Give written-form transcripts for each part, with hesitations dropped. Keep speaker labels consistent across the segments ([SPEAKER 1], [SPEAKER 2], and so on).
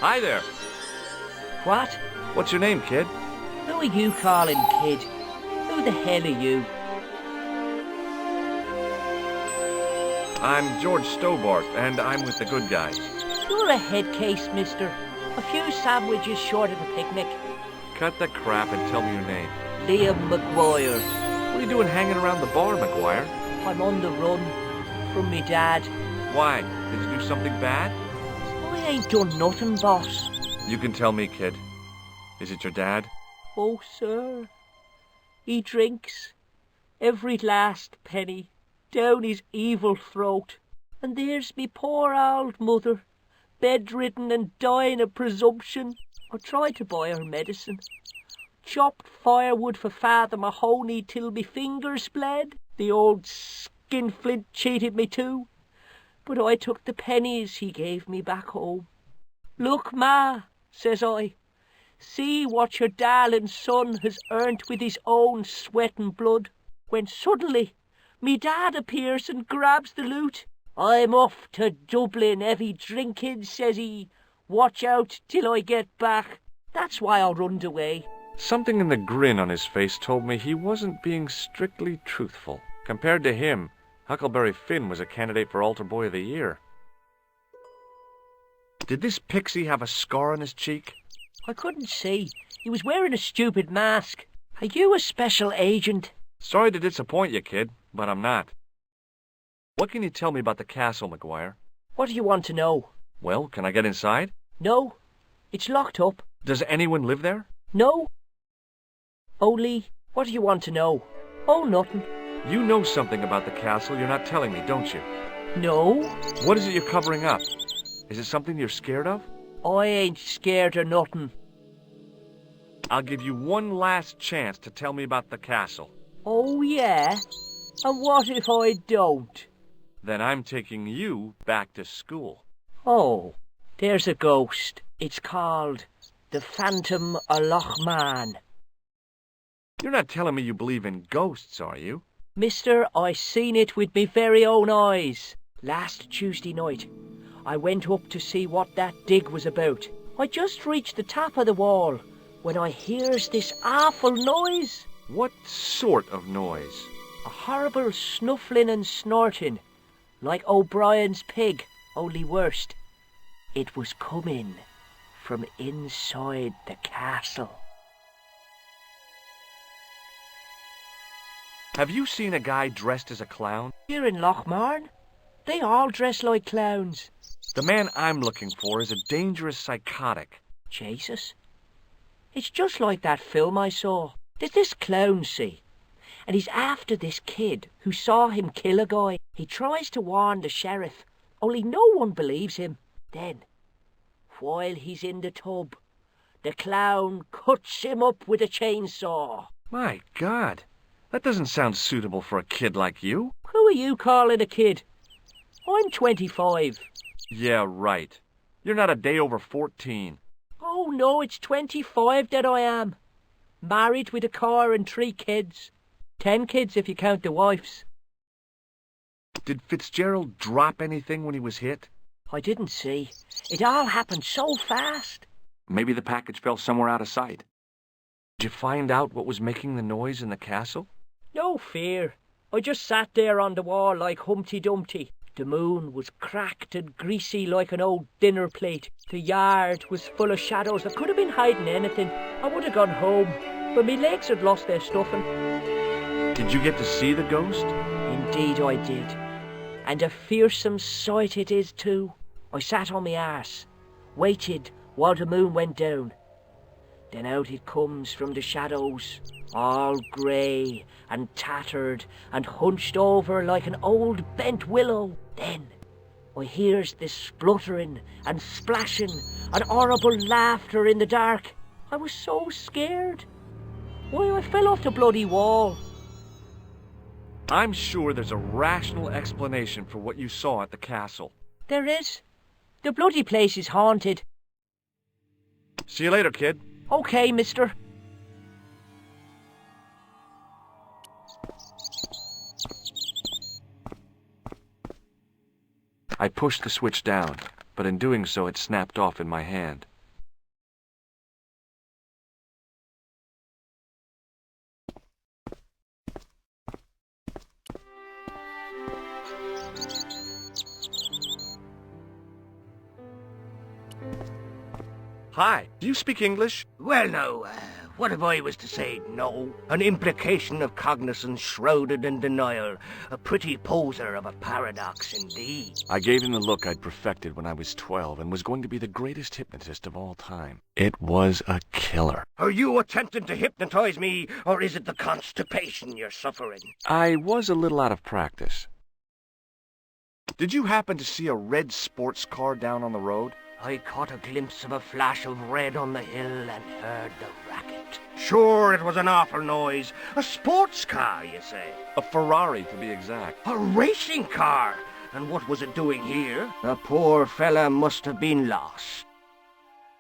[SPEAKER 1] Hi there.
[SPEAKER 2] What?
[SPEAKER 1] What's your name, kid?
[SPEAKER 2] Who are you calling kid? Who the hell are you?
[SPEAKER 1] I'm George Stobart, and I'm with the good guys.
[SPEAKER 2] You're a head case, mister. A few sandwiches short of a picnic.
[SPEAKER 1] Cut the crap and tell me your name.
[SPEAKER 2] Liam McGuire.
[SPEAKER 1] What are you doing hanging around the bar, McGuire?
[SPEAKER 2] I'm on the run from me dad.
[SPEAKER 1] Why? Did you do something bad?
[SPEAKER 2] I ain't done nothing, boss.
[SPEAKER 1] You can tell me, kid. Is it your dad?
[SPEAKER 2] Oh, sir. He drinks every last penny down his evil throat. And there's me poor old mother, bedridden and dying of presumption. I tried to buy her medicine. Chopped firewood for Father Mahoney till me fingers bled. The old skinflint cheated me too. But I took the pennies he gave me back home. Look, Ma, says I, see what your darling son has earned with his own sweat and blood. When suddenly me dad appears and grabs the loot. I'm off to Dublin, heavy drinking, says he. Watch out till I get back. That's why I runned away.
[SPEAKER 1] Something in the grin on his face told me he wasn't being strictly truthful. Compared to him, Huckleberry Finn was a candidate for Altar Boy of the Year. Did this pixie have a scar on his cheek?
[SPEAKER 2] I couldn't see. He was wearing a stupid mask. Are you a special agent?
[SPEAKER 1] Sorry to disappoint you, kid, but I'm not. What can you tell me about the castle, McGuire?
[SPEAKER 2] What do you want to know?
[SPEAKER 1] Well, can I get inside?
[SPEAKER 2] No. It's locked up.
[SPEAKER 1] Does anyone live there?
[SPEAKER 2] No. Only, what do you want to know? Oh, nothing.
[SPEAKER 1] You know something about the castle you're not telling me, don't you?
[SPEAKER 2] No.
[SPEAKER 1] What is it you're covering up? Is it something you're scared of?
[SPEAKER 2] I ain't scared of nothing.
[SPEAKER 1] I'll give you one last chance to tell me about the castle.
[SPEAKER 2] Oh, yeah? And what if I don't?
[SPEAKER 1] Then I'm taking you back to school.
[SPEAKER 2] Oh, there's a ghost. It's called the Phantom of Loch Man.
[SPEAKER 1] You're not telling me you believe in ghosts, are you?
[SPEAKER 2] Mister, I seen it with me very own eyes. Last Tuesday night, I went up to see what that dig was about. I just reached the top of the wall when I hears this awful noise.
[SPEAKER 1] What sort of noise?
[SPEAKER 2] A horrible snuffling and snorting, like O'Brien's pig, only worst. It was coming from inside the castle.
[SPEAKER 1] Have you seen a guy dressed as a clown?
[SPEAKER 2] Here in Lochmarn, they all dress like clowns.
[SPEAKER 1] The man I'm looking for is a dangerous psychotic.
[SPEAKER 2] Jesus. It's just like that film I saw. There's this clown, see, and he's after this kid who saw him kill a guy. He tries to warn the sheriff, only no one believes him. Then, while he's in the tub, the clown cuts him up with a chainsaw.
[SPEAKER 1] My God, that doesn't sound suitable for a kid like you.
[SPEAKER 2] Who are you calling a kid? I'm 25.
[SPEAKER 1] Yeah, right. You're not a day over 14.
[SPEAKER 2] Oh no, it's 25 that I am. Married with a car and 3 kids. 10 kids if you count the wives.
[SPEAKER 1] Did Fitzgerald drop anything when he was hit?
[SPEAKER 2] I didn't see. It all happened so fast.
[SPEAKER 1] Maybe the package fell somewhere out of sight. Did you find out what was making the noise in the castle?
[SPEAKER 2] No fear. I just sat there on the wall like Humpty Dumpty. The moon was cracked and greasy like an old dinner plate. The yard was full of shadows. I could have been hiding anything. I would have gone home, but my legs had lost their stuffing.
[SPEAKER 1] Did you get to see the ghost?
[SPEAKER 2] Indeed I did. And a fearsome sight it is too. I sat on my arse, waited while the moon went down. Then out it comes from the shadows, all grey and tattered and hunched over like an old bent willow. Then I hears this spluttering and splashing and horrible laughter in the dark. I was so scared. Why, I fell off the bloody wall.
[SPEAKER 1] I'm sure there's a rational explanation for what you saw at the castle.
[SPEAKER 2] There is. The bloody place is haunted.
[SPEAKER 1] See you later, kid.
[SPEAKER 2] Okay, mister.
[SPEAKER 1] I pushed the switch down, but in doing so it snapped off in my hand. Hi, do you speak English?
[SPEAKER 2] Well, now, what if I was to say no? An implication of cognizance shrouded in denial. A pretty poser of a paradox indeed.
[SPEAKER 1] I gave him the look I'd perfected when I was 12 and was going to be the greatest hypnotist of all time. It was a killer.
[SPEAKER 2] Are you attempting to hypnotize me, or is it the constipation you're suffering?
[SPEAKER 1] I was a little out of practice. Did you happen to see a red sports car down on the road?
[SPEAKER 2] I caught a glimpse of a flash of red on the hill and heard the racket. Sure, it was an awful noise. A sports car, you say?
[SPEAKER 1] A Ferrari, to be exact.
[SPEAKER 2] A racing car? And what was it doing here? The poor fella must have been lost.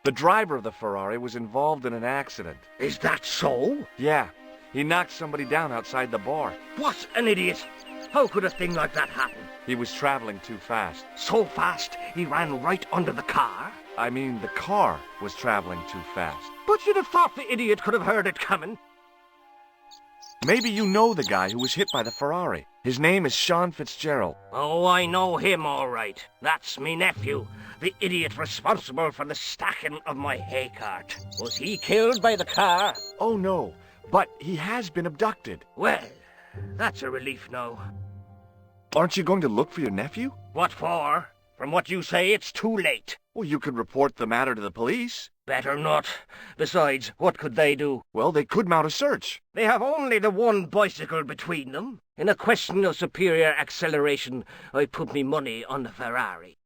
[SPEAKER 1] The driver of the Ferrari was involved in an accident.
[SPEAKER 2] Is that so?
[SPEAKER 1] Yeah, he knocked somebody down outside the bar.
[SPEAKER 2] What an idiot! How could a thing like that happen?
[SPEAKER 1] He was traveling too fast.
[SPEAKER 2] So fast, he ran right under the car?
[SPEAKER 1] I mean, the car was traveling too fast.
[SPEAKER 2] But you'd have thought the idiot could have heard it coming.
[SPEAKER 1] Maybe you know the guy who was hit by the Ferrari. His name is Sean Fitzgerald.
[SPEAKER 2] Oh, I know him all right. That's me nephew, the idiot responsible for the stacking of my hay cart. Was he killed by the car?
[SPEAKER 1] Oh, no, but he has been abducted.
[SPEAKER 2] Well, that's a relief now.
[SPEAKER 1] Aren't you going to look for your nephew?
[SPEAKER 2] What for? From what you say, it's too late.
[SPEAKER 1] Well, you could report the matter to the police.
[SPEAKER 2] Better not. Besides, what could they do?
[SPEAKER 1] Well, they could mount a search.
[SPEAKER 2] They have only the one bicycle between them. In a question of superior acceleration, I put me money on the Ferrari.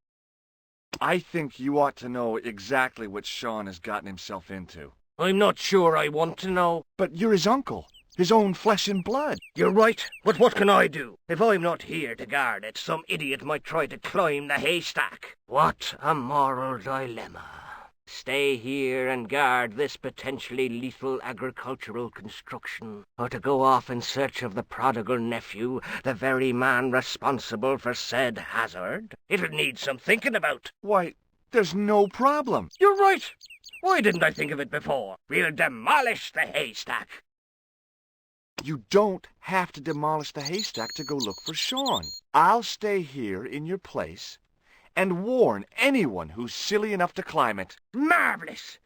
[SPEAKER 1] I think you ought to know exactly what Sean has gotten himself into.
[SPEAKER 2] I'm not sure I want to know.
[SPEAKER 1] But you're his uncle. His own flesh and blood.
[SPEAKER 2] You're right, but what can I do? If I'm not here to guard it, some idiot might try to climb the haystack. What a moral dilemma. Stay here and guard this potentially lethal agricultural construction, or to go off in search of the prodigal nephew, the very man responsible for said hazard? It'll need some thinking about.
[SPEAKER 1] Why, there's no problem.
[SPEAKER 2] You're right. Why didn't I think of it before? We'll demolish the haystack.
[SPEAKER 1] You don't have to demolish the haystack to go look for Sean. I'll stay here in your place and warn anyone who's silly enough to climb it.
[SPEAKER 2] Marvellous!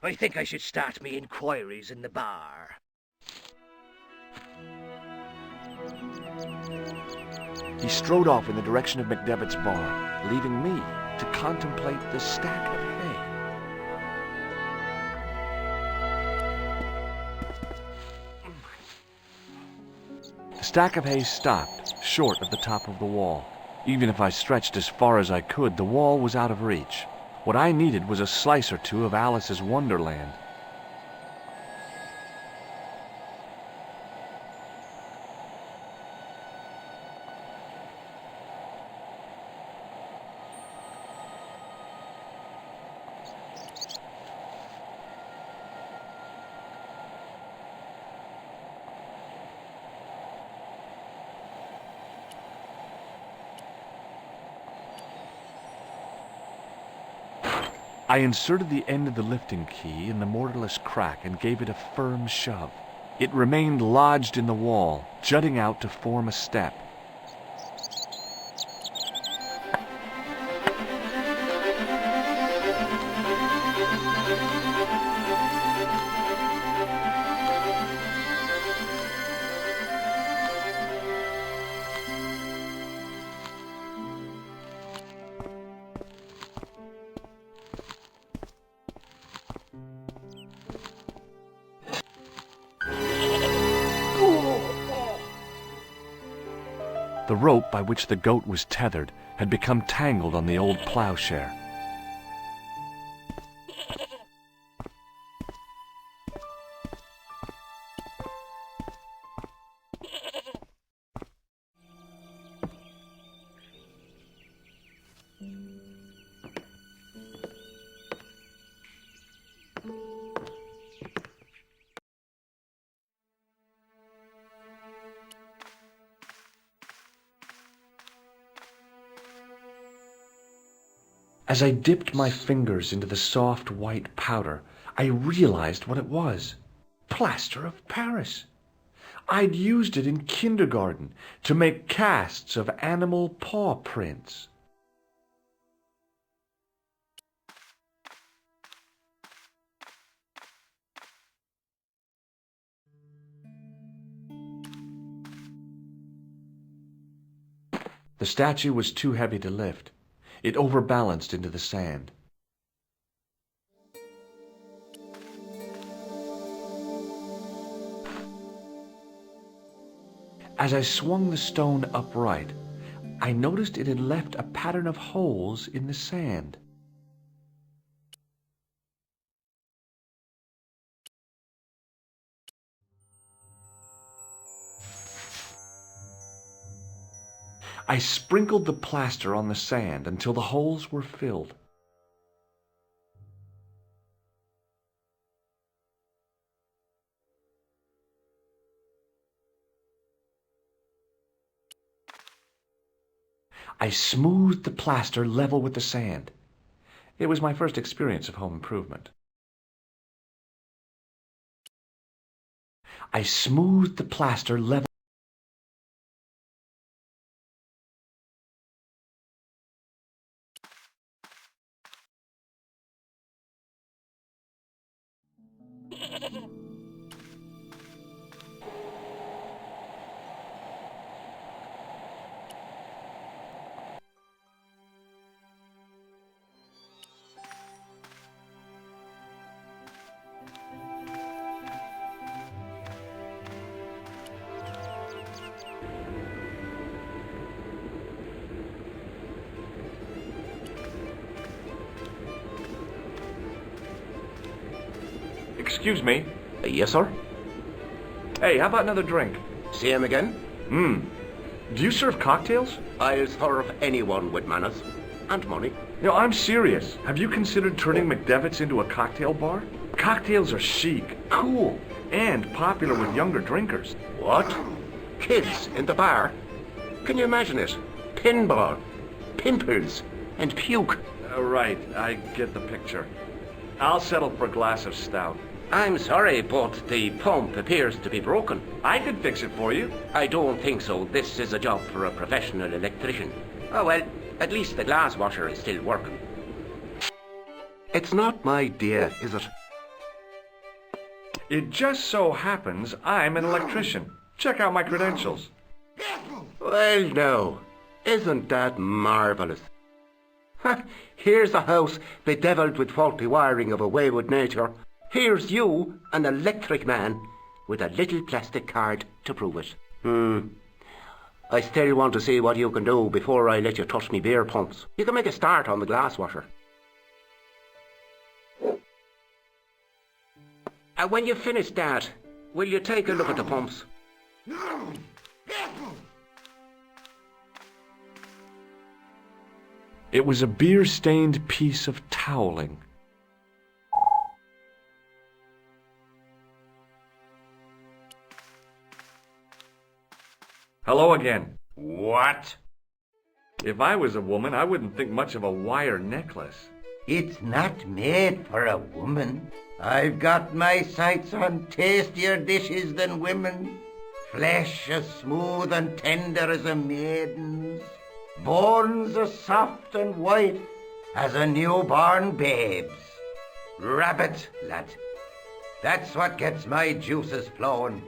[SPEAKER 2] I think I should start me inquiries in the bar.
[SPEAKER 1] He strode off in the direction of McDevitt's bar, leaving me to contemplate the stack of hay. The stack of hay stopped, short of the top of the wall. Even if I stretched as far as I could, the wall was out of reach. What I needed was a slice or two of Alice's Wonderland. I inserted the end of the lifting key in the mortarless crack and gave it a firm shove. It remained lodged in the wall, jutting out to form a step. The rope by which the goat was tethered had become tangled on the old plowshare. As I dipped my fingers into the soft white powder, I realized what it was. Plaster of Paris. I'd used it in kindergarten to make casts of animal paw prints. The statue was too heavy to lift. It overbalanced into the sand. As I swung the stone upright, I noticed it had left a pattern of holes in the sand. I sprinkled the plaster on the sand until the holes were filled. I smoothed the plaster level with the sand. It was my first experience of home improvement. I smoothed the plaster level. Excuse me.
[SPEAKER 3] Yes, sir?
[SPEAKER 1] Hey, how about another drink?
[SPEAKER 3] See him again?
[SPEAKER 1] Do you serve cocktails?
[SPEAKER 3] I'll serve anyone with manners. And money.
[SPEAKER 1] No, I'm serious. Have you considered turning McDevitt's into a cocktail bar? Cocktails are chic, cool, and popular with younger drinkers.
[SPEAKER 3] What? Kids in the bar? Can you imagine it? Pinball, pimples, and puke.
[SPEAKER 1] Right, I get the picture. I'll settle for a glass of stout.
[SPEAKER 3] I'm sorry, but the pump appears to be broken.
[SPEAKER 1] I could fix it for you.
[SPEAKER 3] I don't think so. This is a job for a professional electrician. Oh well, at least the glass washer is still working. It's not my idea, is it?
[SPEAKER 1] It just so happens I'm an electrician. Check out my credentials.
[SPEAKER 3] Well, no. Isn't that marvellous? Here's a house bedevilled with faulty wiring of a wayward nature. Here's you, an electric man, with a little plastic card to prove it. I still want to see what you can do before I let you touch me beer pumps. You can make a start on the glass washer. And when you've finished that, will you take a look at the pumps?
[SPEAKER 1] It was a beer-stained piece of toweling. Hello again.
[SPEAKER 4] What?
[SPEAKER 1] If I was a woman, I wouldn't think much of a wire necklace.
[SPEAKER 4] It's not made for a woman. I've got my sights on tastier dishes than women. Flesh as smooth and tender as a maiden's. Bones as soft and white as a newborn babe's. Rabbit, lad. That's what gets my juices flowing.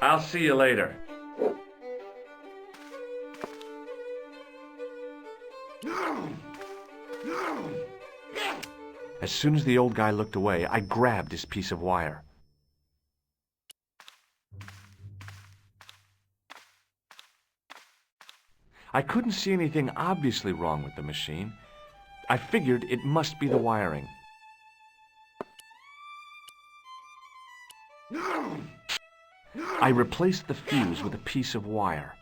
[SPEAKER 1] I'll see you later. As soon as the old guy looked away, I grabbed his piece of wire. I couldn't see anything obviously wrong with the machine. I figured it must be the wiring. I replaced the fuse with a piece of wire.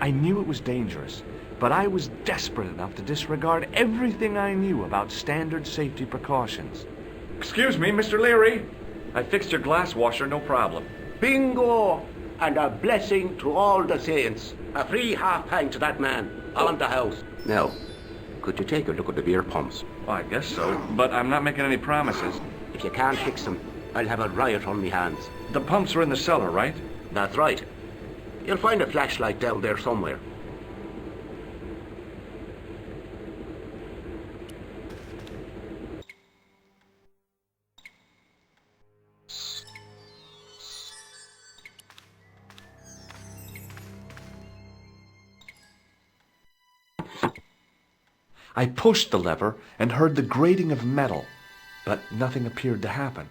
[SPEAKER 1] I knew it was dangerous, but I was desperate enough to disregard everything I knew about standard safety precautions. Excuse me, Mr. Leary. I fixed your glass washer, no problem.
[SPEAKER 3] Bingo! And a blessing to all the saints. A free half-pint to that man on the house. Now, could you take a look at the beer pumps?
[SPEAKER 1] Well, I guess so, but I'm not making any promises.
[SPEAKER 3] If you can't fix them, I'll have a riot on me hands.
[SPEAKER 1] The pumps are in the cellar, right?
[SPEAKER 3] That's right. You'll find a flashlight down there somewhere.
[SPEAKER 1] I pushed the lever and heard the grating of metal, but nothing appeared to happen.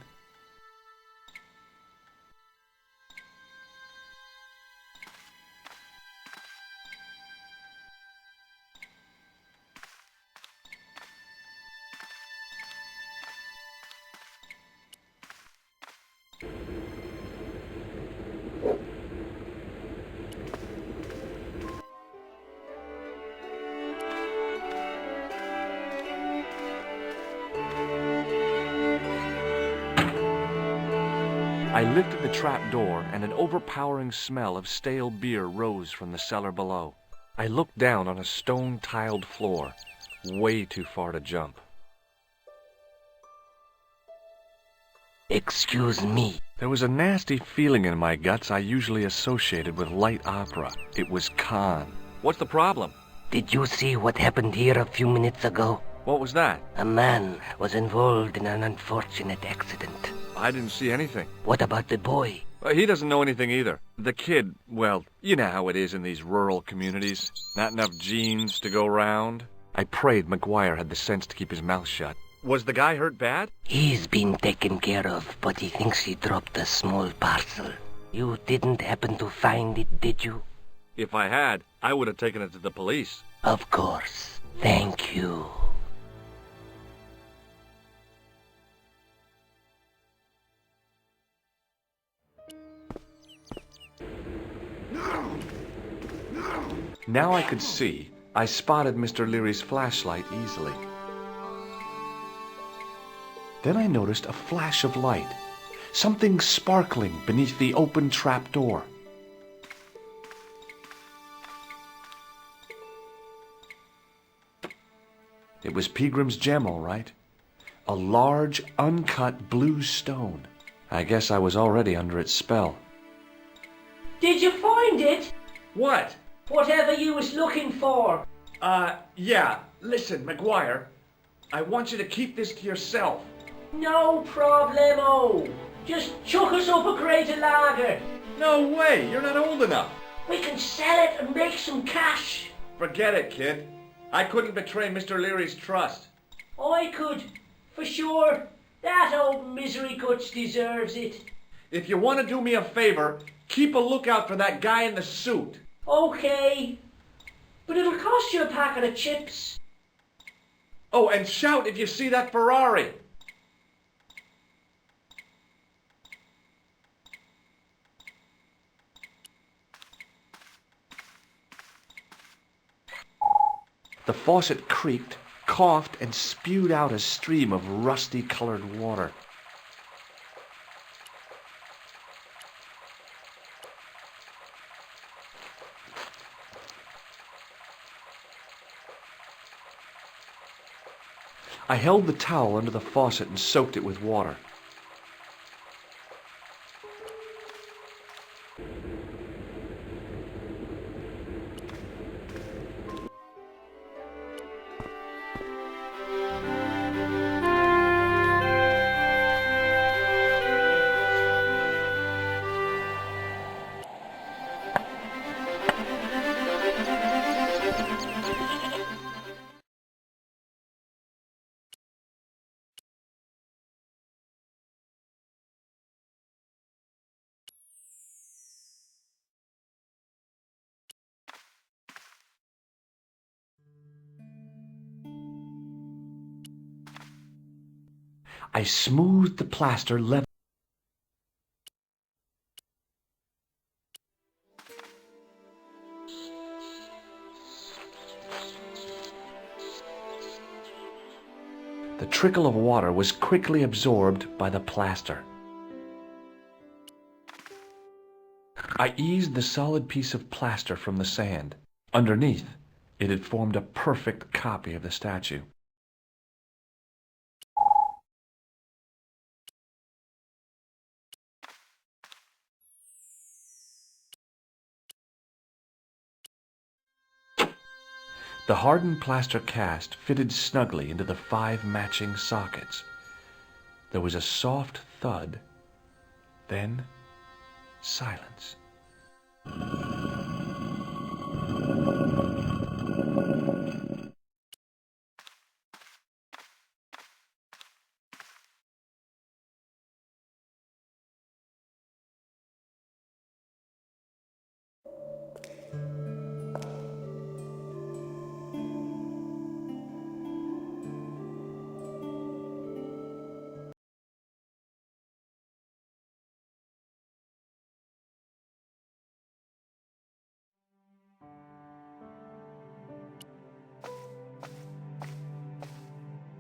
[SPEAKER 1] I lifted the trap door, and an overpowering smell of stale beer rose from the cellar below. I looked down on a stone-tiled floor, way too far to jump.
[SPEAKER 2] Excuse me.
[SPEAKER 1] There was a nasty feeling in my guts I usually associated with light opera. It was Khan. What's the problem?
[SPEAKER 2] Did you see what happened here a few minutes ago?
[SPEAKER 1] What was that?
[SPEAKER 2] A man was involved in an unfortunate accident.
[SPEAKER 1] I didn't see anything.
[SPEAKER 2] What about the boy?
[SPEAKER 1] He doesn't know anything either. The kid, well, you know how it is in these rural communities. Not enough genes to go round. I prayed McGuire had the sense to keep his mouth shut. Was the guy hurt bad?
[SPEAKER 2] He's been taken care of, but he thinks he dropped a small parcel. You didn't happen to find it, did you?
[SPEAKER 1] If I had, I would have taken it to the police.
[SPEAKER 2] Of course. Thank you.
[SPEAKER 1] Now I could see. I spotted Mr. Leary's flashlight easily. Then I noticed a flash of light, something sparkling beneath the open trap door. It was Peagram's gem, all right. A large, uncut blue stone. I guess I was already under its spell.
[SPEAKER 2] Did you find it?
[SPEAKER 1] What?
[SPEAKER 2] Whatever you was looking for.
[SPEAKER 1] Yeah. Listen, McGuire, I want you to keep this to yourself.
[SPEAKER 2] No problemo. Just chuck us up a crate of lager.
[SPEAKER 1] No way, you're not old enough.
[SPEAKER 2] We can sell it and make some cash.
[SPEAKER 1] Forget it, kid. I couldn't betray Mr. Leary's trust.
[SPEAKER 2] I could, for sure. That old misery guts deserves it.
[SPEAKER 1] If you want to do me a favor, keep a lookout for that guy in the suit.
[SPEAKER 2] Okay. But it'll cost you a packet of chips.
[SPEAKER 1] Oh, and shout if you see that Ferrari. The faucet creaked, coughed, and spewed out a stream of rusty-colored water. I held the towel under the faucet and soaked it with water. I smoothed the plaster level. The trickle of water was quickly absorbed by the plaster. I eased the solid piece of plaster from the sand. Underneath, it had formed a perfect copy of the statue. The hardened plaster cast fitted snugly into the 5 matching sockets. There was a soft thud, then silence.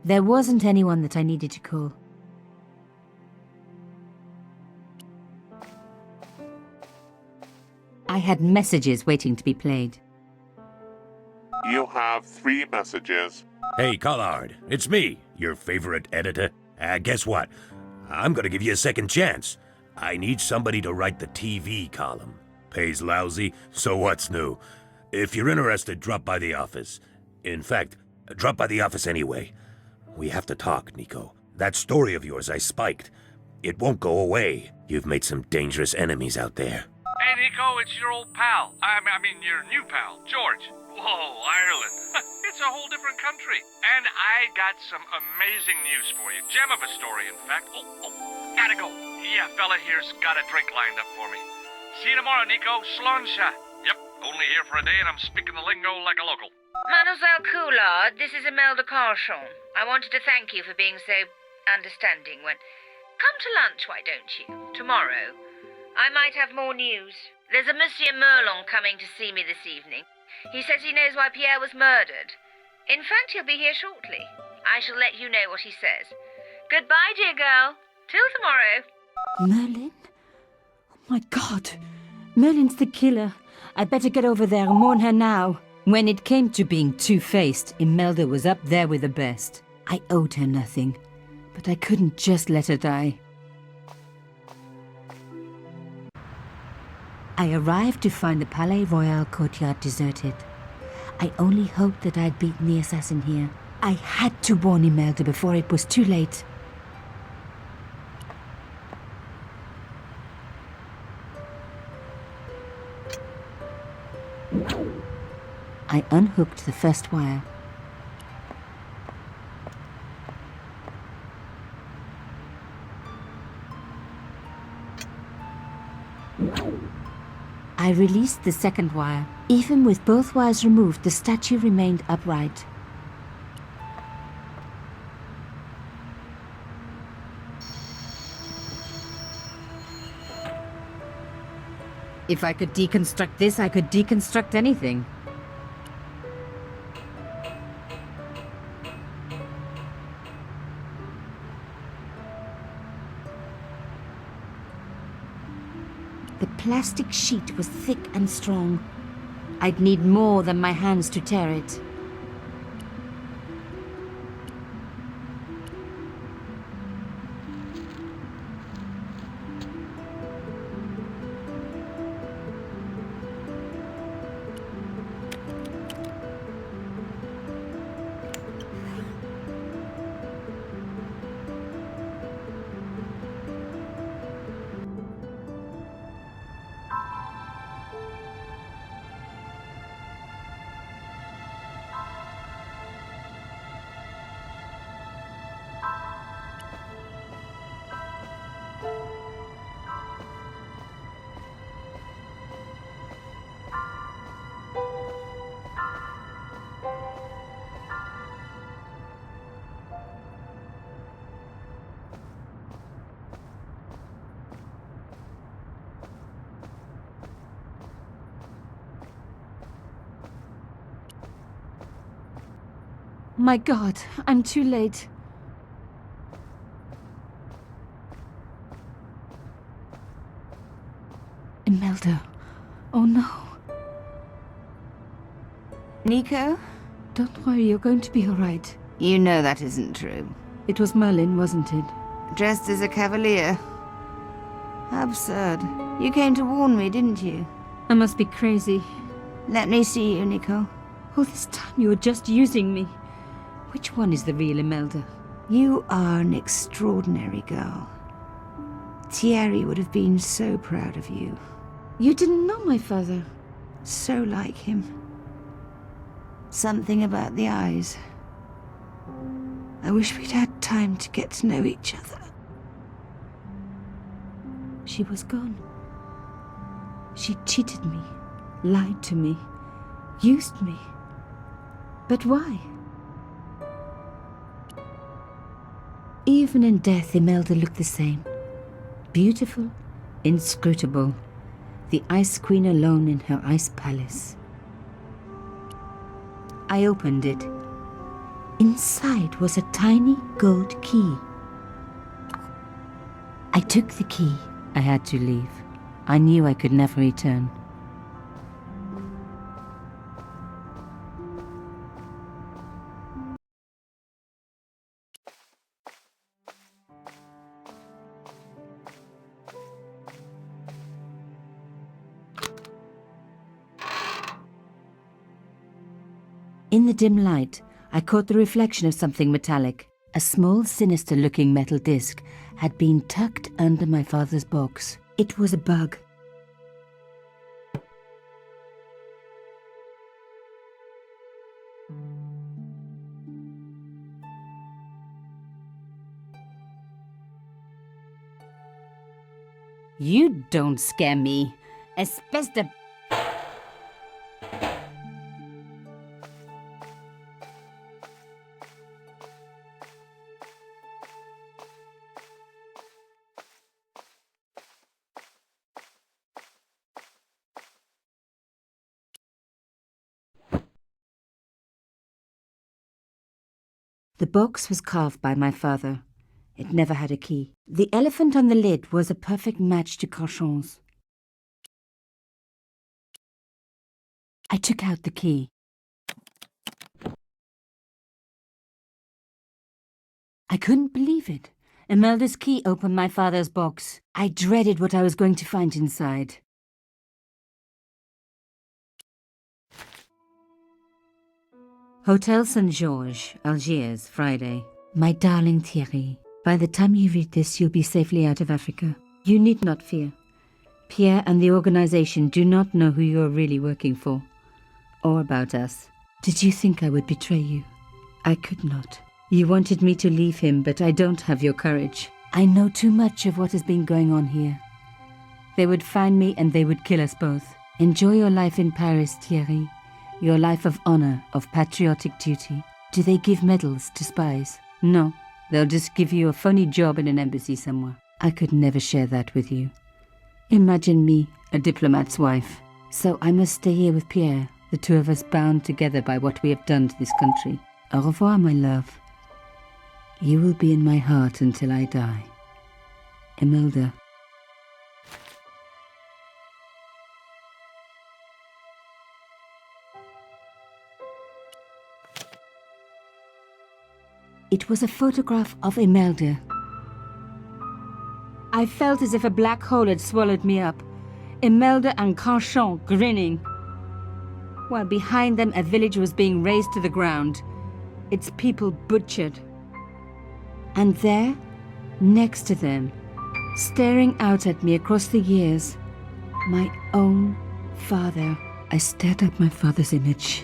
[SPEAKER 5] There wasn't anyone that I needed to call. I had messages waiting to be played.
[SPEAKER 6] You have 3 messages.
[SPEAKER 7] Hey, Courtyard, it's me, your favorite editor. Guess what? I'm gonna give you a second chance. I need somebody to write the TV column. Pays lousy, so what's new? If you're interested, drop by the office. In fact, drop by the office anyway. We have to talk, Nico. That story of yours I spiked. It won't go away. You've made some dangerous enemies out there.
[SPEAKER 8] Hey, Nico, it's your old pal. I mean, your new pal, George. Whoa, Ireland. It's a whole different country. And I got some amazing news for you. Gem of a story, in fact. Oh, gotta go. Yeah, fella here's got a drink lined up for me. See you tomorrow, Nico. Slàinte. Yep, only here for a day and I'm speaking the lingo like a local.
[SPEAKER 9] Mademoiselle Courtyard, this is Imelda Carchon. I wanted to thank you for being so understanding when... Come to lunch, why don't you? Tomorrow. I might have more news. There's a Monsieur Merlon coming to see me this evening. He says he knows why Pierre was murdered. In fact, he'll be here shortly. I shall let you know what he says. Goodbye, dear girl. Till tomorrow.
[SPEAKER 5] Merlin? Oh my God. Merlin's the killer. I'd better get over there and warn her now. When it came to being two-faced, Imelda was up there with the best. I owed her nothing, but I couldn't just let her die. I arrived to find the Palais Royal courtyard deserted. I only hoped that I'd beaten the assassin here. I had to warn Imelda before it was too late. I unhooked the first wire. I released the second wire. Even with both wires removed, the statue remained upright. If I could deconstruct this, I could deconstruct anything. The plastic sheet was thick and strong. I'd need more than my hands to tear it. My God, I'm too late. Imelda. Oh no.
[SPEAKER 10] Nico?
[SPEAKER 5] Don't worry, you're going to be all right.
[SPEAKER 10] You know that isn't true.
[SPEAKER 5] It was Merlin, wasn't it?
[SPEAKER 10] Dressed as a cavalier. How absurd. You came to warn me, didn't you?
[SPEAKER 5] I must be crazy.
[SPEAKER 10] Let me see you, Nico.
[SPEAKER 5] All this time you were just using me. Which one is the real Imelda?
[SPEAKER 10] You are an extraordinary girl. Thierry would have been so proud of you.
[SPEAKER 5] You didn't know my father.
[SPEAKER 10] So like him. Something about the eyes. I wish we'd had time to get to know each other.
[SPEAKER 5] She was gone. She cheated me, lied to me, used me. But why? Even in death, Imelda looked the same. Beautiful, inscrutable. The Ice Queen alone in her ice palace. I opened it. Inside was a tiny gold key. I took the key. I had to leave. I knew I could never return. In the dim light, I caught the reflection of something metallic. A small, sinister-looking metal disc had been tucked under my father's box. It was a bug. You don't scare me. Espèce de... The box was carved by my father. It never had a key. The elephant on the lid was a perfect match to Carchon's. I took out the key. I couldn't believe it. Imelda's key opened my father's box. I dreaded what I was going to find inside. Hotel St. Georges, Algiers, Friday. My darling Thierry, by the time you read this, you'll be safely out of Africa. You need not fear. Pierre and the organization do not know who you're really working for, or about us. Did you think I would betray you? I could not. You wanted me to leave him, but I don't have your courage. I know too much of what has been going on here. They would find me and they would kill us both. Enjoy your life in Paris, Thierry. Your life of honor, of patriotic duty. Do they give medals to spies? No, they'll just give you a phony job in an embassy somewhere. I could never share that with you. Imagine me, a diplomat's wife. So I must stay here with Pierre, the two of us bound together by what we have done to this country. Au revoir, my love. You will be in my heart until I die. Imelda. It was a photograph of Imelda. I felt as if a black hole had swallowed me up. Imelda and Carchon grinning. While behind them a village was being razed to the ground, its people butchered. And there, next to them, staring out at me across the years, my own father. I stared at my father's image,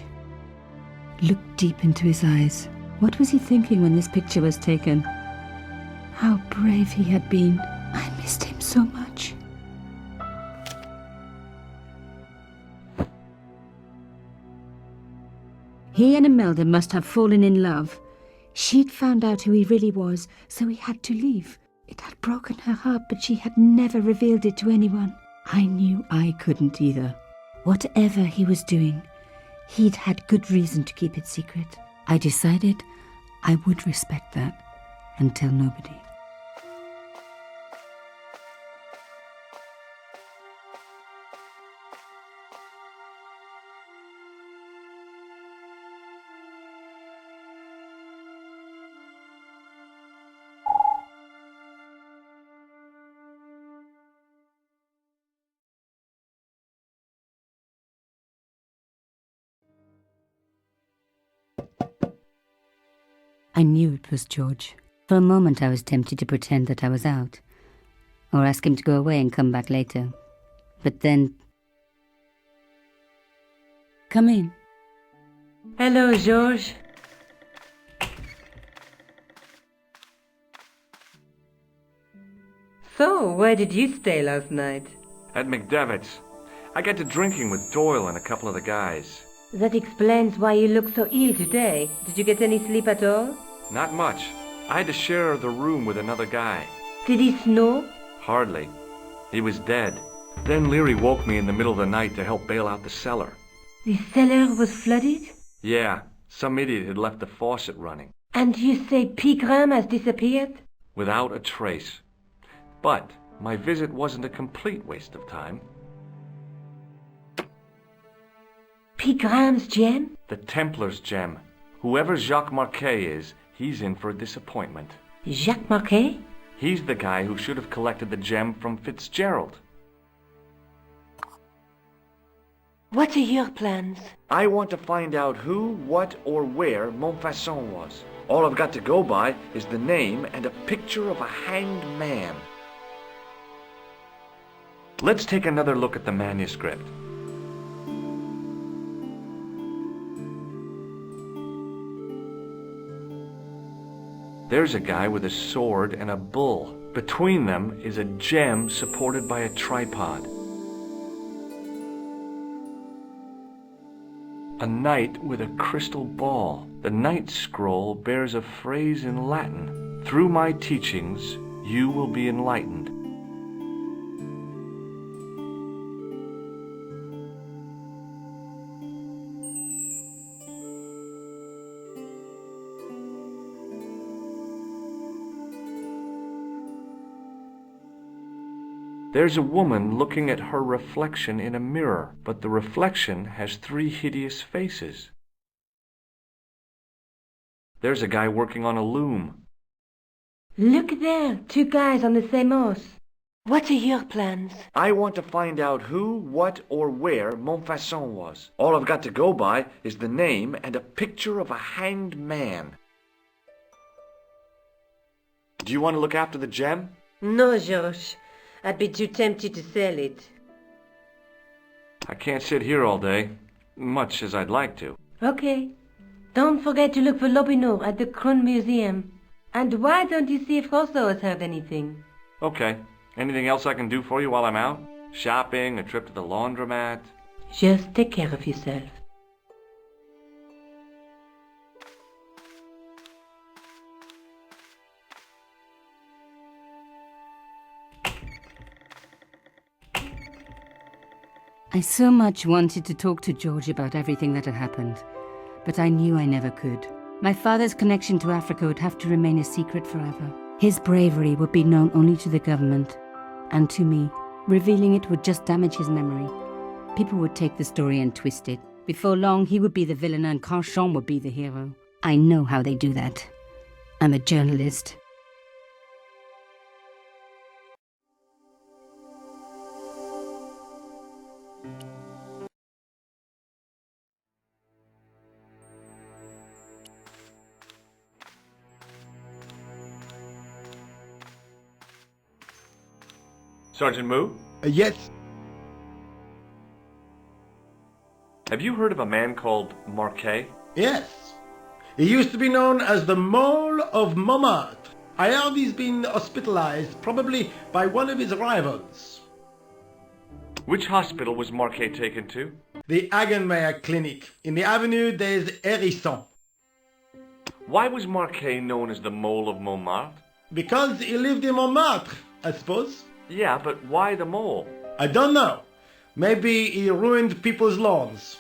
[SPEAKER 5] looked deep into his eyes. What was he thinking when this picture was taken? How brave he had been. I missed him so much. He and Imelda must have fallen in love. She'd found out who he really was, so he had to leave. It had broken her heart, but she had never revealed it to anyone. I knew I couldn't either. Whatever he was doing, he'd had good reason to keep it secret. I decided I would respect that and tell nobody. I knew it was George. For a moment I was tempted to pretend that I was out, or ask him to go away and come back later. But then... Come in.
[SPEAKER 2] Hello, George. So, where did you stay last night?
[SPEAKER 1] At McDevitt's. I got to drinking with Doyle and a couple of the guys.
[SPEAKER 2] That explains why you look so ill today. Did you get any sleep at all?
[SPEAKER 1] Not much. I had to share the room with another guy.
[SPEAKER 2] Did he snore?
[SPEAKER 1] Hardly. He was dead. Then Leary woke me in the middle of the night to help bail out the cellar.
[SPEAKER 2] The cellar was flooded?
[SPEAKER 1] Yeah, Some idiot had left the faucet running.
[SPEAKER 10] And you say Pigram has disappeared?
[SPEAKER 1] Without a trace. But my visit wasn't a complete waste of time.
[SPEAKER 10] Pigram's gem?
[SPEAKER 1] The Templars' gem. Whoever Jacques Marquet is, he's in for a disappointment.
[SPEAKER 10] Jacques Marquet?
[SPEAKER 1] He's the guy who should have collected the gem from Fitzgerald.
[SPEAKER 10] What are your plans?
[SPEAKER 1] I want to find out who, what, or where Montfaucon was. All I've got to go by is the name and a picture of a hanged man. Let's take another look at the manuscript. There's a guy with a sword and a bull. Between them is a gem supported by a tripod. A knight with a crystal ball. The knight's scroll bears a phrase in Latin. Through my teachings, you will be enlightened. There's a woman looking at her reflection in a mirror, but the reflection has 3 hideous faces. There's a guy working on a loom.
[SPEAKER 10] Look there, 2 guys on the same horse. What are your plans?
[SPEAKER 1] I want to find out who, what, or where Montfaucon was. All I've got to go by is the name and a picture of a hanged man. Do you want to look after the gem?
[SPEAKER 10] No, Georges. I'd be too tempted to sell it.
[SPEAKER 1] I can't sit here all day, much as I'd like to.
[SPEAKER 10] Okay. Don't forget to look for Lobineau at the Kroon Museum. And why don't you see if Rousseau has heard anything?
[SPEAKER 1] Okay. Anything else I can do for you while I'm out? Shopping, a trip to the laundromat?
[SPEAKER 10] Just take care of yourself.
[SPEAKER 5] I so much wanted to talk to George about everything that had happened, but I knew I never could. My father's connection to Africa would have to remain a secret forever. His bravery would be known only to the government and to me. Revealing it would just damage his memory. People would take the story and twist it. Before long, he would be the villain and Carchon would be the hero. I know how they do that. I'm a journalist.
[SPEAKER 1] Sergeant Moo?
[SPEAKER 11] Yes.
[SPEAKER 1] Have you heard of a man called Marquet?
[SPEAKER 11] Yes. He used to be known as the Mole of Montmartre. I heard he's been hospitalized, probably by one of his rivals.
[SPEAKER 1] Which hospital was Marquet taken to?
[SPEAKER 11] The Hagenmeyer Clinic. In the avenue des Hérissons.
[SPEAKER 1] Why was Marquet known as the Mole of Montmartre?
[SPEAKER 11] Because he lived in Montmartre, I suppose.
[SPEAKER 1] Yeah, but why the mole?
[SPEAKER 11] I don't know. Maybe he ruined people's lawns.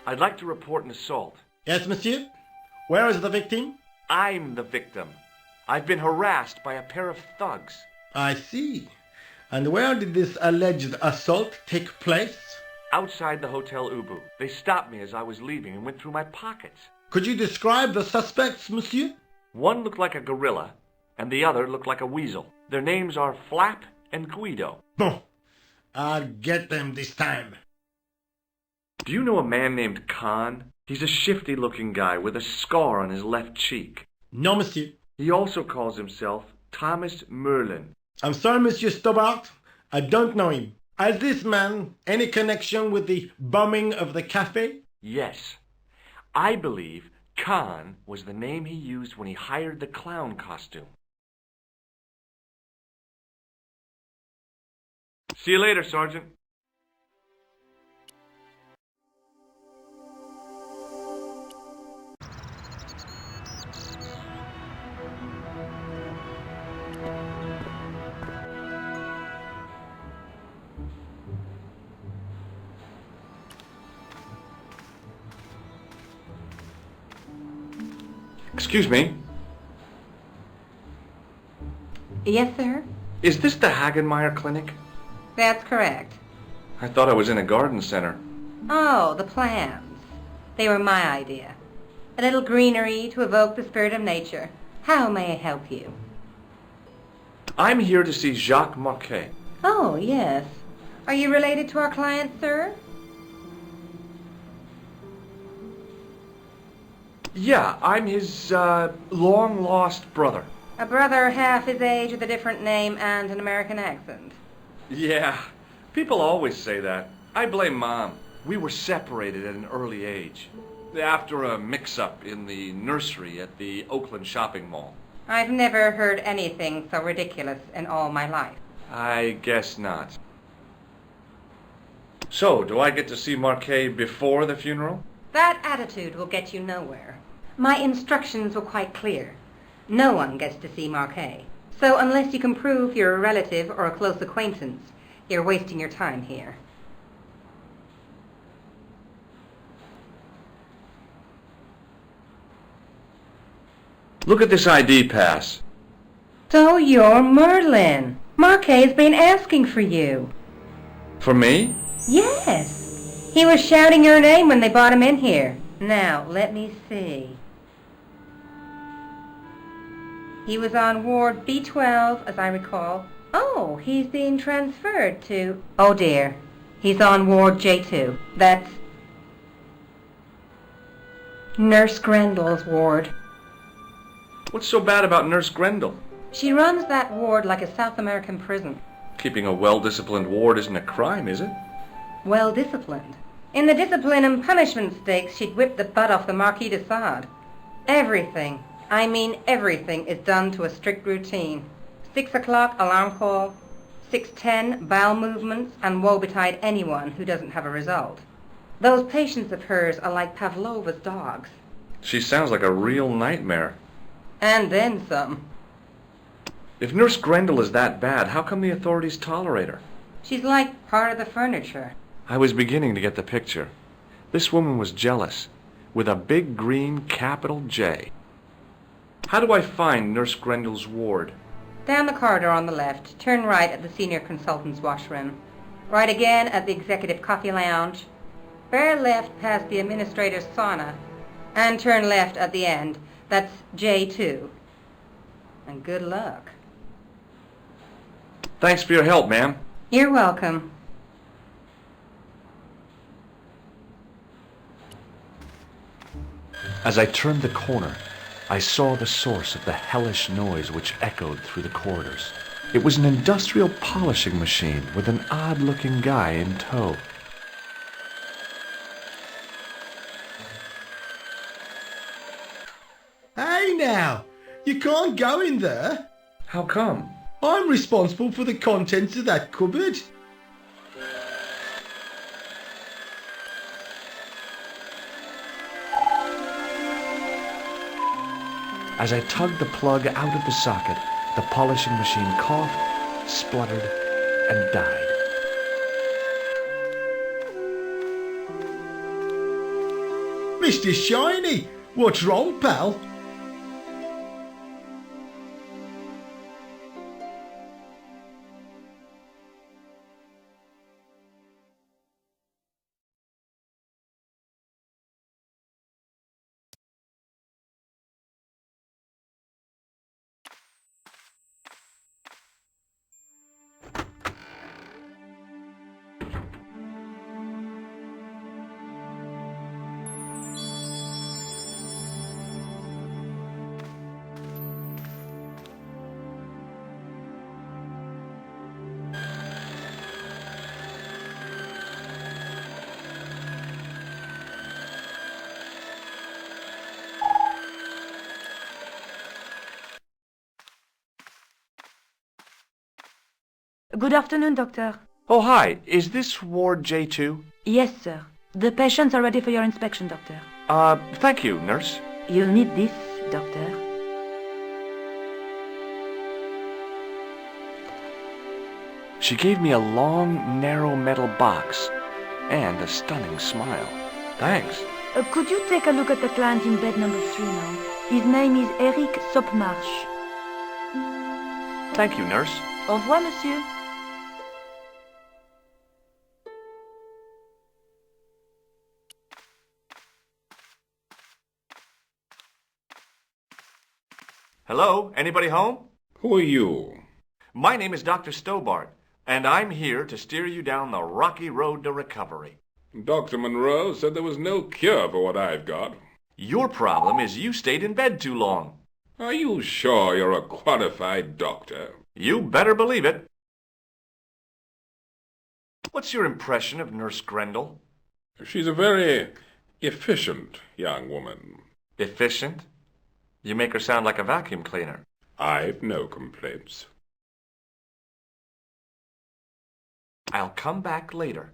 [SPEAKER 1] I'd like to report an assault.
[SPEAKER 11] Yes, monsieur? Where is the victim?
[SPEAKER 1] I'm the victim. I've been harassed by a pair of thugs.
[SPEAKER 11] I see. And where did this alleged assault take place?
[SPEAKER 1] Outside the Hotel Ubu. They stopped me as I was leaving and went through my pockets.
[SPEAKER 11] Could you describe the suspects, monsieur?
[SPEAKER 1] One looked like a gorilla, and the other looked like a weasel. Their names are Flap and Guido.
[SPEAKER 11] Bon. I'll get them this time.
[SPEAKER 1] Do you know a man named Khan? He's a shifty-looking guy with a scar on his left cheek.
[SPEAKER 11] No, monsieur.
[SPEAKER 1] He also calls himself Thomas Merlin.
[SPEAKER 11] I'm sorry, Monsieur Stobart. I don't know him. Has this man any connection with the bombing of the cafe?
[SPEAKER 1] Yes. I believe Khan was the name he used when he hired the clown costume. See you later, Sergeant. Excuse me.
[SPEAKER 10] Yes, sir?
[SPEAKER 1] Is this the Hagenmeyer Clinic?
[SPEAKER 10] That's correct.
[SPEAKER 1] I thought I was in a garden center.
[SPEAKER 10] Oh, the plants. They were my idea. A little greenery to evoke the spirit of nature. How may I help you?
[SPEAKER 1] I'm here to see Jacques Marquet.
[SPEAKER 10] Oh, yes. Are you related to our client, sir?
[SPEAKER 1] Yeah, I'm his, long-lost brother.
[SPEAKER 10] A brother half his age with a different name and an American accent.
[SPEAKER 1] Yeah, people always say that. I blame Mom. We were separated at an early age, after a mix-up in the nursery at the Oakland shopping mall.
[SPEAKER 10] I've never heard anything so ridiculous in all my life.
[SPEAKER 1] I guess not. So, do I get to see Marquet before the funeral?
[SPEAKER 10] That attitude will get you nowhere. My instructions were quite clear. No one gets to see Marquet. So unless you can prove you're a relative or a close acquaintance, you're wasting your time here.
[SPEAKER 1] Look at this ID pass.
[SPEAKER 10] So you're Merlin. Marquet's been asking for you.
[SPEAKER 1] For me?
[SPEAKER 10] Yes. He was shouting your name when they brought him in here. Now, let me see. He was on Ward B12, as I recall. Oh, he's being transferred to... Oh, dear. He's on Ward J2. That's Nurse Grendel's ward.
[SPEAKER 1] What's so bad about Nurse Grendel?
[SPEAKER 10] She runs that ward like a South American prison.
[SPEAKER 1] Keeping a well-disciplined ward isn't a crime, is it?
[SPEAKER 10] Well-disciplined. In the discipline and punishment stakes, she'd whip the butt off the Marquis de Sade. Everything, I mean everything, is done to a strict routine. 6 o'clock alarm call, 6:10 bowel movements, and woe betide anyone who doesn't have a result. Those patients of hers are like Pavlova's dogs.
[SPEAKER 1] She sounds like a real nightmare.
[SPEAKER 10] And then some.
[SPEAKER 1] If Nurse Grendel is that bad, how come the authorities tolerate her?
[SPEAKER 10] She's like part of the furniture.
[SPEAKER 1] I was beginning to get the picture. This woman was jealous, with a big green capital J. How do I find Nurse Grendel's ward?
[SPEAKER 10] Down the corridor on the left, turn right at the senior consultant's washroom. Right again at the executive coffee lounge. Bear left past the administrator's sauna. And turn left at the end. That's J2. And good luck.
[SPEAKER 1] Thanks for your help, ma'am.
[SPEAKER 10] You're welcome.
[SPEAKER 1] As I turned the corner, I saw the source of the hellish noise which echoed through the corridors. It was an industrial polishing machine with an odd-looking guy in tow.
[SPEAKER 11] Hey now, you can't go in there.
[SPEAKER 1] How come?
[SPEAKER 11] I'm responsible for the contents of that cupboard.
[SPEAKER 1] As I tugged the plug out of the socket, the polishing machine coughed, spluttered, and died.
[SPEAKER 11] Mr. Shiny, what's wrong, pal?
[SPEAKER 10] Good afternoon, Doctor.
[SPEAKER 1] Oh, hi. Is this Ward J2?
[SPEAKER 10] Yes, sir. The patients are ready for your inspection, Doctor.
[SPEAKER 1] Thank you, nurse.
[SPEAKER 10] You'll need this, Doctor.
[SPEAKER 1] She gave me a long, narrow metal box and a stunning smile. Thanks.
[SPEAKER 10] Could you take a look at the client in bed number 3 now?
[SPEAKER 2] His name is Eric Sopmarche.
[SPEAKER 1] Thank you, nurse.
[SPEAKER 2] Au revoir, monsieur.
[SPEAKER 1] Hello? Anybody home?
[SPEAKER 12] Who are you?
[SPEAKER 1] My name is Dr. Stobart, and I'm here to steer you down the rocky road to recovery.
[SPEAKER 12] Dr. Monroe said there was no cure for what I've got.
[SPEAKER 1] Your problem is you stayed in bed too long.
[SPEAKER 12] Are you sure you're a qualified doctor?
[SPEAKER 1] You better believe it. What's your impression of Nurse Grendel?
[SPEAKER 12] She's a very efficient young woman.
[SPEAKER 1] Efficient? You make her sound like a vacuum cleaner.
[SPEAKER 12] I've no complaints.
[SPEAKER 1] I'll come back later.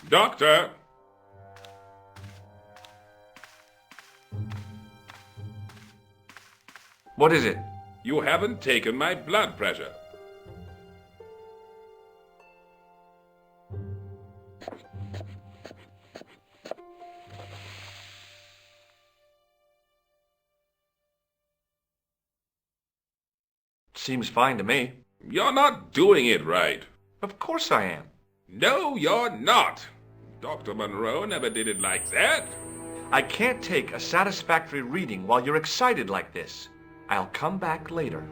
[SPEAKER 12] Doctor!
[SPEAKER 1] What is it?
[SPEAKER 12] You haven't taken my blood pressure.
[SPEAKER 1] Seems fine to me.
[SPEAKER 12] You're not doing it right.
[SPEAKER 1] Of course I am.
[SPEAKER 12] No, you're not. Dr. Monroe never did it like that.
[SPEAKER 1] I can't take a satisfactory reading while you're excited like this. I'll come back later.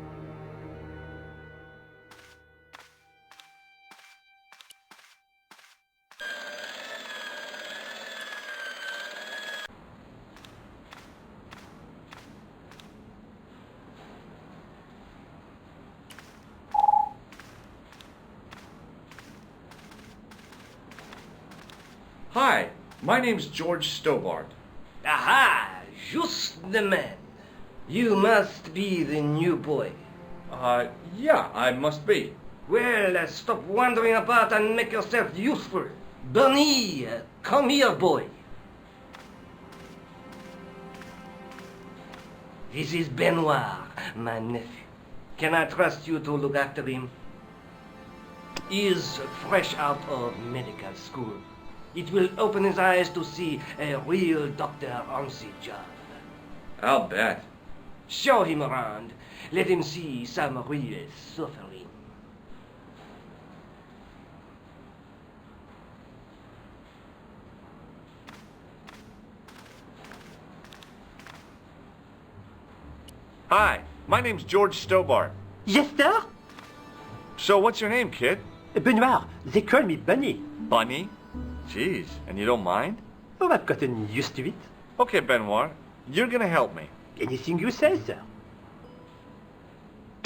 [SPEAKER 1] Hi, my name's George Stobart.
[SPEAKER 13] Aha! Just the man. You must be the new boy.
[SPEAKER 1] Yeah, I must be.
[SPEAKER 13] Well, stop wandering about and make yourself useful. Bunny, come here, boy. This is Benoit, my nephew. Can I trust you to look after him? He is fresh out of medical school. It will open his eyes to see a real doctor on the job.
[SPEAKER 1] I'll bet.
[SPEAKER 13] Show him around. Let him see some real suffering.
[SPEAKER 1] Hi, my name's George Stobart.
[SPEAKER 14] Yes, sir?
[SPEAKER 1] So what's your name, kid?
[SPEAKER 14] Benoit. They call me Bunny.
[SPEAKER 1] Bunny? Jeez, and you don't mind?
[SPEAKER 14] Oh, I've gotten used to it.
[SPEAKER 1] Okay, Benoit, you're gonna help me.
[SPEAKER 14] Anything you say, sir.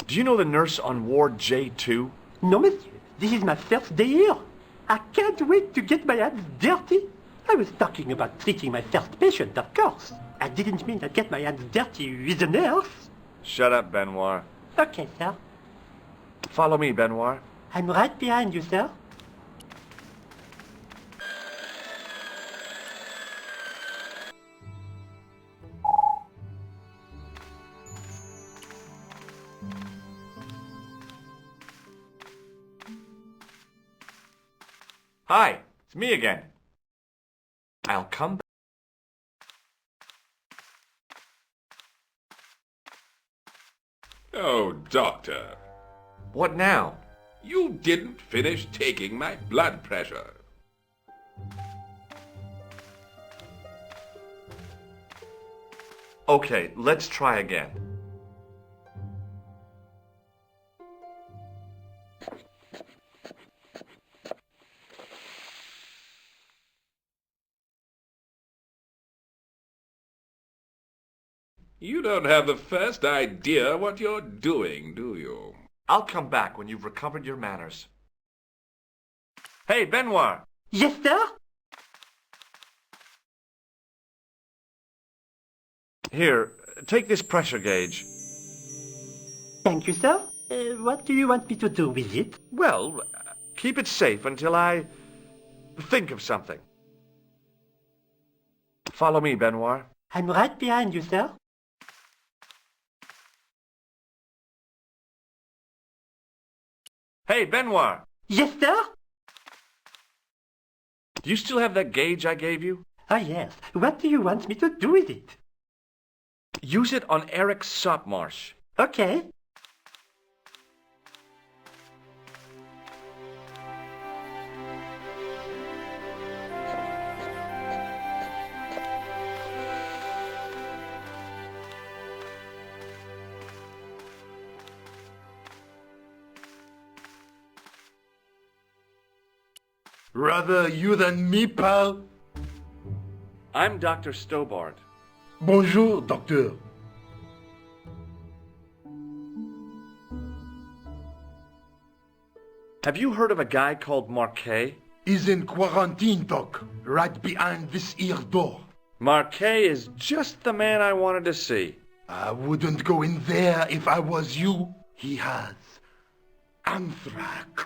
[SPEAKER 1] Do you know the nurse on Ward J2?
[SPEAKER 14] No, monsieur. This is my first day here. I can't wait to get my hands dirty. I was talking about treating my first patient, of course. I didn't mean I'd get my hands dirty with a nurse.
[SPEAKER 1] Shut up, Benoit.
[SPEAKER 14] Okay, sir.
[SPEAKER 1] Follow me, Benoit.
[SPEAKER 14] I'm right behind you, sir.
[SPEAKER 1] Hi, it's me again. I'll come back.
[SPEAKER 12] Oh, doctor.
[SPEAKER 1] What now?
[SPEAKER 12] You didn't finish taking my blood pressure.
[SPEAKER 1] Okay, let's try again.
[SPEAKER 12] You don't have the first idea what you're doing, do you?
[SPEAKER 1] I'll come back when you've recovered your manners. Hey, Benoit!
[SPEAKER 14] Yes, sir?
[SPEAKER 1] Here, take this pressure gauge.
[SPEAKER 14] Thank you, sir. What do you want me to do with it?
[SPEAKER 1] Well, keep it safe until I think of something. Follow me, Benoit.
[SPEAKER 14] I'm right behind you, sir.
[SPEAKER 1] Hey, Benoit!
[SPEAKER 14] Yes, sir?
[SPEAKER 1] Do you still have that gauge I gave you?
[SPEAKER 14] Ah, yes. What do you want me to do with it?
[SPEAKER 1] Use it on Eric Sopmarsh.
[SPEAKER 14] Okay.
[SPEAKER 11] Rather you than me, pal.
[SPEAKER 1] I'm Dr. Stobart.
[SPEAKER 11] Bonjour, docteur.
[SPEAKER 1] Have you heard of a guy called Marquet?
[SPEAKER 11] He's in quarantine, doc. Right behind this here door.
[SPEAKER 1] Marquet is just the man I wanted to see.
[SPEAKER 11] I wouldn't go in there if I was you. He has anthrax.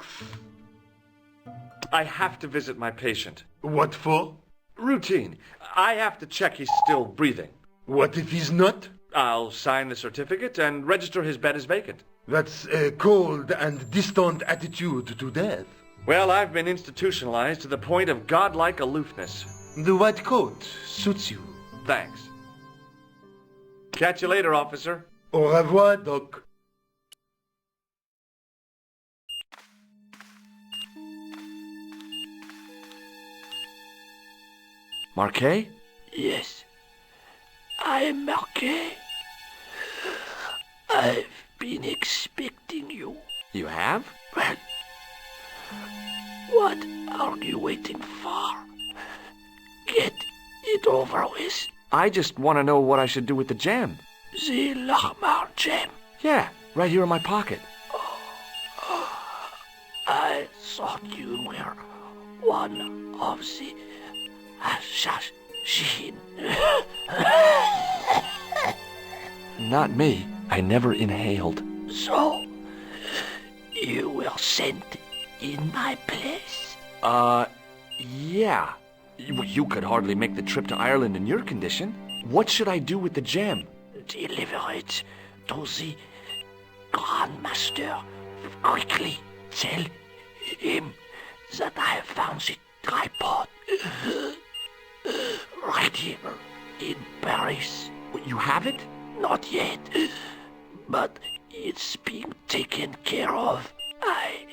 [SPEAKER 1] I have to visit my patient.
[SPEAKER 11] What for?
[SPEAKER 1] Routine. I have to check he's still breathing.
[SPEAKER 11] What if he's not?
[SPEAKER 1] I'll sign the certificate and register his bed as vacant.
[SPEAKER 11] That's a cold and distant attitude to death.
[SPEAKER 1] Well, I've been institutionalized to the point of godlike aloofness.
[SPEAKER 11] The white coat suits you.
[SPEAKER 1] Thanks. Catch you later, officer.
[SPEAKER 11] Au revoir, doc.
[SPEAKER 1] Marquet?
[SPEAKER 2] Yes, I'm Marquet. I've been expecting you.
[SPEAKER 1] You have?
[SPEAKER 2] Well, what are you waiting for? Get it over with.
[SPEAKER 1] I just want to know what I should do with the gem.
[SPEAKER 2] The Lamar gem.
[SPEAKER 1] Yeah, right here in my pocket.
[SPEAKER 2] I thought you were one of the assassin.
[SPEAKER 1] Not me. I never inhaled.
[SPEAKER 2] So, you were sent in my place?
[SPEAKER 1] Yeah. You could hardly make the trip to Ireland in your condition. What should I do with the gem?
[SPEAKER 2] Deliver it to the Grandmaster. Quickly tell him that I have found the tripod. Right here in Paris.
[SPEAKER 1] You have it?
[SPEAKER 2] Not yet, but it's being taken care of. I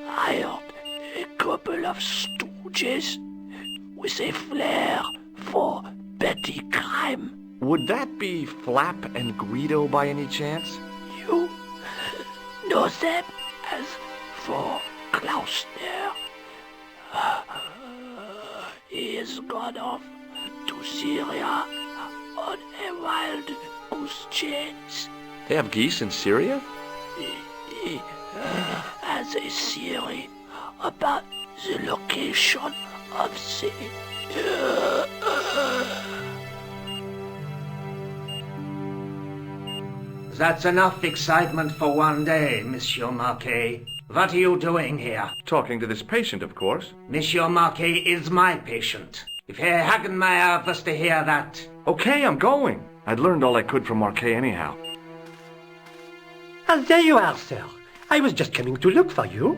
[SPEAKER 2] hired a couple of stooges with a flair for petty crime.
[SPEAKER 1] Would that be Flap and Guido by any chance?
[SPEAKER 2] You know them as for Klausner. He has gone off to Syria on a wild goose chase.
[SPEAKER 1] They have geese in Syria?
[SPEAKER 2] He has a theory about the location of the...
[SPEAKER 4] That's enough excitement for one day, Monsieur Marquet. What are you doing here?
[SPEAKER 1] Talking to this patient, of course.
[SPEAKER 4] Monsieur Marquet is my patient. If Herr Hagenmeyer was to hear that...
[SPEAKER 1] Okay, I'm going. I'd learned all I could from Marquet anyhow.
[SPEAKER 14] Ah, there you are, sir. I was just coming to look for you.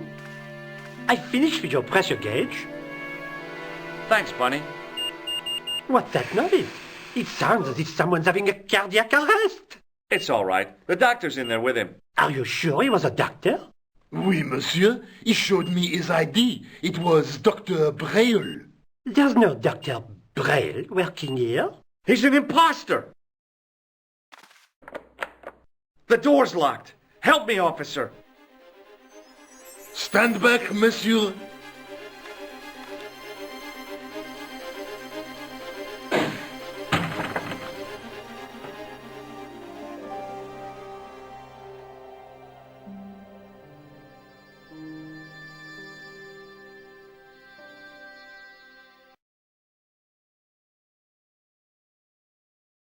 [SPEAKER 14] I finished with your pressure gauge.
[SPEAKER 1] Thanks, Bunny.
[SPEAKER 14] What's that noise? It sounds as if someone's having a cardiac arrest.
[SPEAKER 1] It's all right. The doctor's in there with him.
[SPEAKER 14] Are you sure he was a doctor?
[SPEAKER 11] Oui, monsieur. He showed me his ID. It was Dr. Braille.
[SPEAKER 14] There's no Dr. Braille working here.
[SPEAKER 1] He's an imposter! The door's locked. Help me, officer.
[SPEAKER 11] Stand back, monsieur.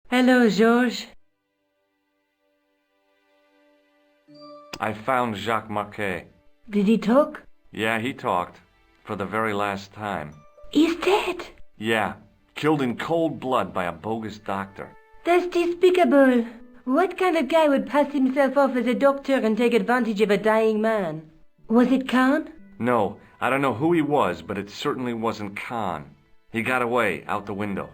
[SPEAKER 10] Hello, Georges.
[SPEAKER 1] I found Jacques Marquet.
[SPEAKER 10] Did he talk?
[SPEAKER 1] Yeah, he talked. For the very last time.
[SPEAKER 10] He's dead.
[SPEAKER 1] Yeah, killed in cold blood by a bogus doctor.
[SPEAKER 10] That's despicable. What kind of guy would pass himself off as a doctor and take advantage of a dying man? Was it Khan?
[SPEAKER 1] No, I don't know who he was, but it certainly wasn't Khan. He got away, out the window.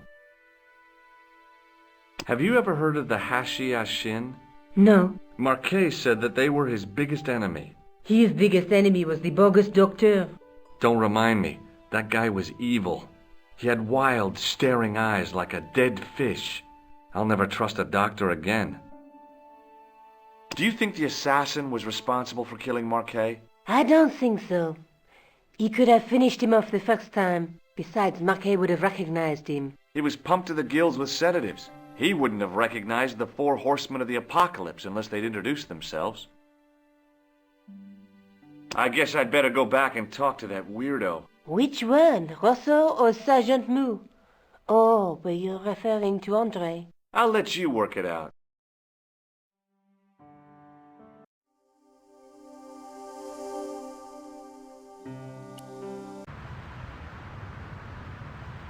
[SPEAKER 1] Have you ever heard of the Hashiashin?
[SPEAKER 2] No.
[SPEAKER 1] Marquet said that they were his biggest enemy.
[SPEAKER 2] His biggest enemy was the bogus doctor.
[SPEAKER 1] Don't remind me. That guy was evil. He had wild, staring eyes like a dead fish. I'll never trust a doctor again. Do you think the assassin was responsible for killing Marquet?
[SPEAKER 2] I don't think so. He could have finished him off the first time. Besides, Marquet would have recognized him.
[SPEAKER 1] He was pumped to the gills with sedatives. He wouldn't have recognized the 4 horsemen of the apocalypse unless they'd introduced themselves. I guess I'd better go back and talk to that weirdo.
[SPEAKER 2] Which one, Rousseau or Sergeant Mou? Oh, but you're referring to Andre.
[SPEAKER 1] I'll let you work it out.